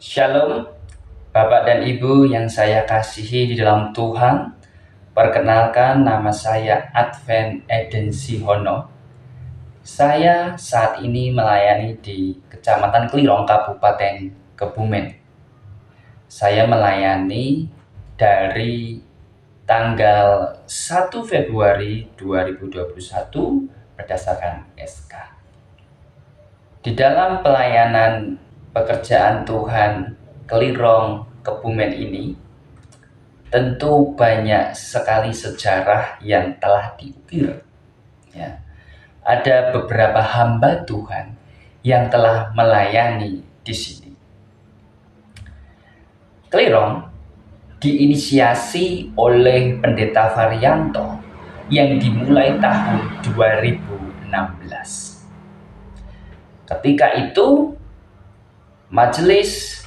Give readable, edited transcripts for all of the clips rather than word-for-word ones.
Shalom, Bapak dan Ibu yang saya kasihi di dalam Tuhan. Perkenalkan, nama saya Advent Eden Sihono. Saya saat ini melayani di Kecamatan Klirong, Kabupaten Kebumen. Saya melayani dari tanggal 1 Februari 2021 berdasarkan SK. Di dalam pelayanan pekerjaan Tuhan Klirong Kebumen ini, tentu banyak sekali sejarah yang telah diukir. Ya. Ada beberapa hamba Tuhan yang telah melayani di sini. Klirong diinisiasi oleh Pendeta Varianto yang dimulai tahun 2016. Ketika itu, majelis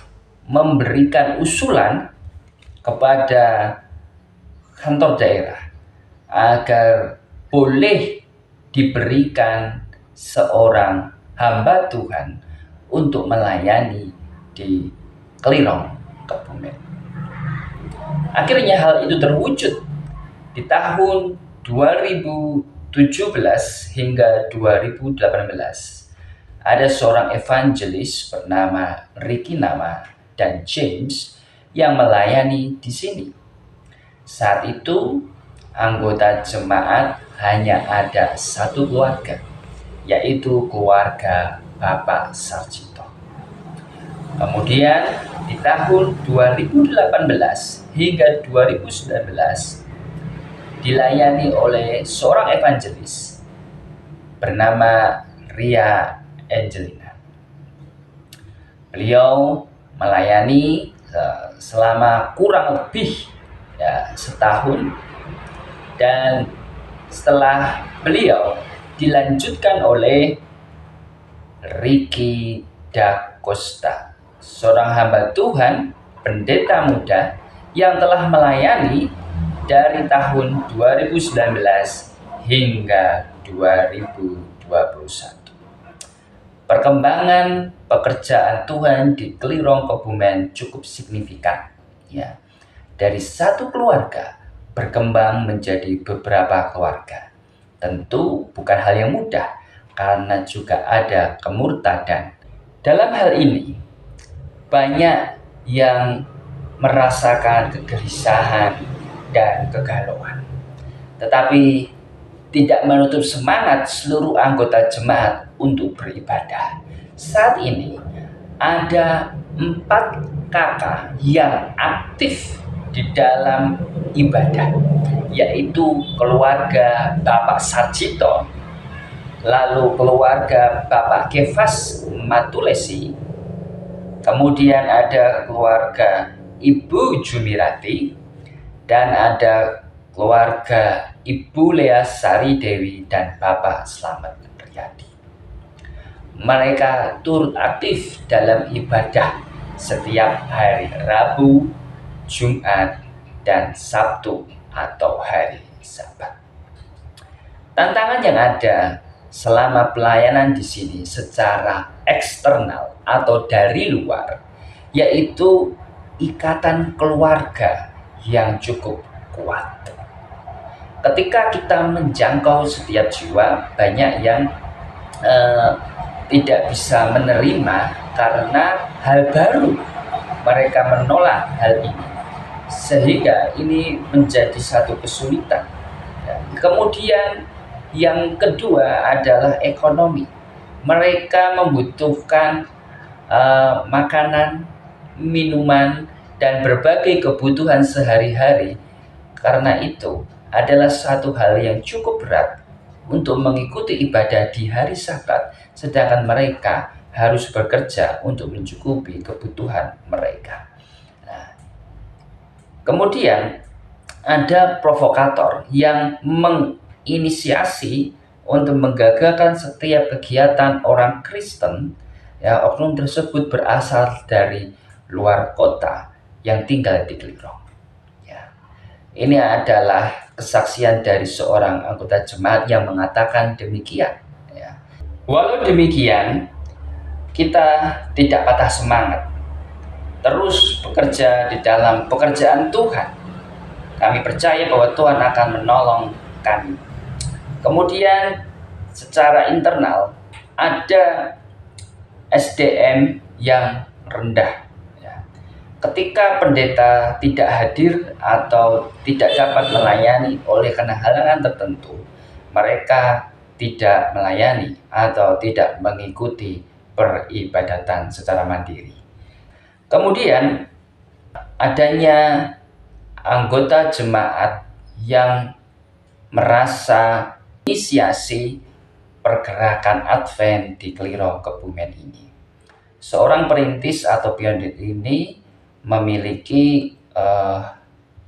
memberikan usulan kepada kantor daerah agar boleh diberikan seorang hamba Tuhan untuk melayani di Klirong Kebumen. Akhirnya hal itu terwujud di tahun 2017 hingga 2018. Ada seorang evangelis bernama Ricky Nama dan James yang melayani di sini. Saat itu anggota jemaat hanya ada satu keluarga, yaitu keluarga Bapak Sarjito. Kemudian di tahun 2018 hingga 2019 dilayani oleh seorang evangelis bernama Ria Angelina. Beliau melayani selama kurang lebih setahun, dan setelah beliau dilanjutkan oleh Ricky Da Costa, seorang hamba Tuhan, pendeta muda yang telah melayani dari tahun 2019 hingga 2021. Perkembangan pekerjaan Tuhan di Klirong Kebumen cukup signifikan. Ya. Dari satu keluarga berkembang menjadi beberapa keluarga. Tentu bukan hal yang mudah karena juga ada kemurtadan. Dalam hal ini, banyak yang merasakan kegelisahan dan kegalauan. Tetapi tidak menutup semangat seluruh anggota jemaat untuk beribadah. Saat ini ada 4 kakak yang aktif di dalam ibadah, yaitu keluarga Bapak Sarjito, lalu keluarga Bapak Kefas Matulesi, kemudian ada keluarga Ibu Jumirati, dan ada keluarga Ibu Lea Sari Dewi dan Bapak Slamet Riyadi. Mereka turut aktif dalam ibadah setiap hari Rabu, Jumat, dan Sabtu atau hari Sabat. Tantangan yang ada selama pelayanan di sini secara eksternal atau dari luar, yaitu ikatan keluarga yang cukup kuat. Ketika kita menjangkau setiap jiwa, banyak yang tidak bisa menerima karena hal baru. Mereka menolak hal ini, sehingga ini menjadi satu kesulitan. Kemudian yang kedua adalah ekonomi. Mereka membutuhkan makanan, minuman, dan berbagai kebutuhan sehari-hari. Karena itu adalah satu hal yang cukup berat untuk mengikuti ibadah di hari Sabat, sedangkan mereka harus bekerja untuk mencukupi kebutuhan mereka. Nah, kemudian ada provokator yang menginisiasi untuk menggagalkan setiap kegiatan orang Kristen. Oknum tersebut berasal dari luar kota yang tinggal di Klirong. Ini adalah kesaksian dari seorang anggota jemaat yang mengatakan demikian. Walau demikian, kita tidak patah semangat. terus bekerja di dalam pekerjaan Tuhan. Kami percaya bahwa Tuhan akan menolong kami. Kemudian secara internal ada SDM yang rendah. Ketika pendeta tidak hadir atau tidak dapat melayani oleh karena halangan tertentu, mereka tidak melayani atau tidak mengikuti peribadatan secara mandiri. Kemudian adanya anggota jemaat yang merasa inisiasi pergerakan Advent di Kliro Kebumen ini. Seorang perintis atau pionir ini memiliki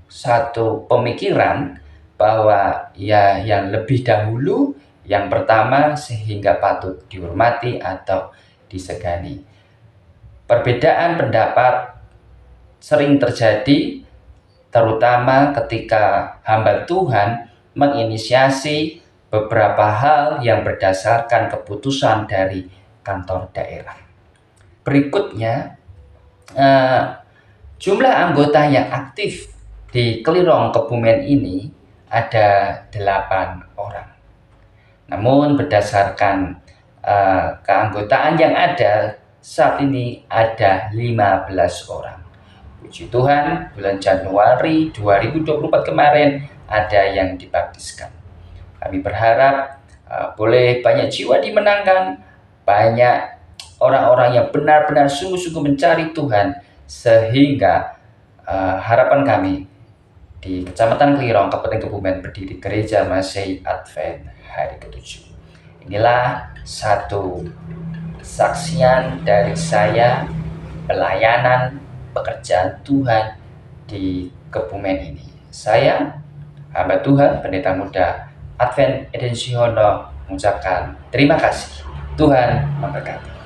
satu pemikiran bahwa ya yang lebih dahulu, yang pertama sehingga patut dihormati atau disegani. Perbedaan pendapat sering terjadi terutama ketika hamba Tuhan menginisiasi beberapa hal yang berdasarkan keputusan dari kantor daerah. Berikutnya, jumlah anggota yang aktif di Kliro Kebumen ini ada 8 orang. Namun berdasarkan keanggotaan yang ada saat ini ada 15 orang. Puji Tuhan, bulan Januari 2024 kemarin ada yang dibaptiskan. Kami berharap boleh banyak jiwa dimenangkan, banyak orang-orang yang benar-benar sungguh-sungguh mencari Tuhan, sehingga harapan kami di Kecamatan Kliro, Kabupaten Kebumen berdiri Gereja Masehi Advent hari ke-7. Inilah satu kesaksian dari saya pelayanan pekerjaan Tuhan di Kebumen ini. Saya, hamba Tuhan, Pendeta Muda Advent Edensiono, mengucapkan terima kasih. Tuhan memberkati.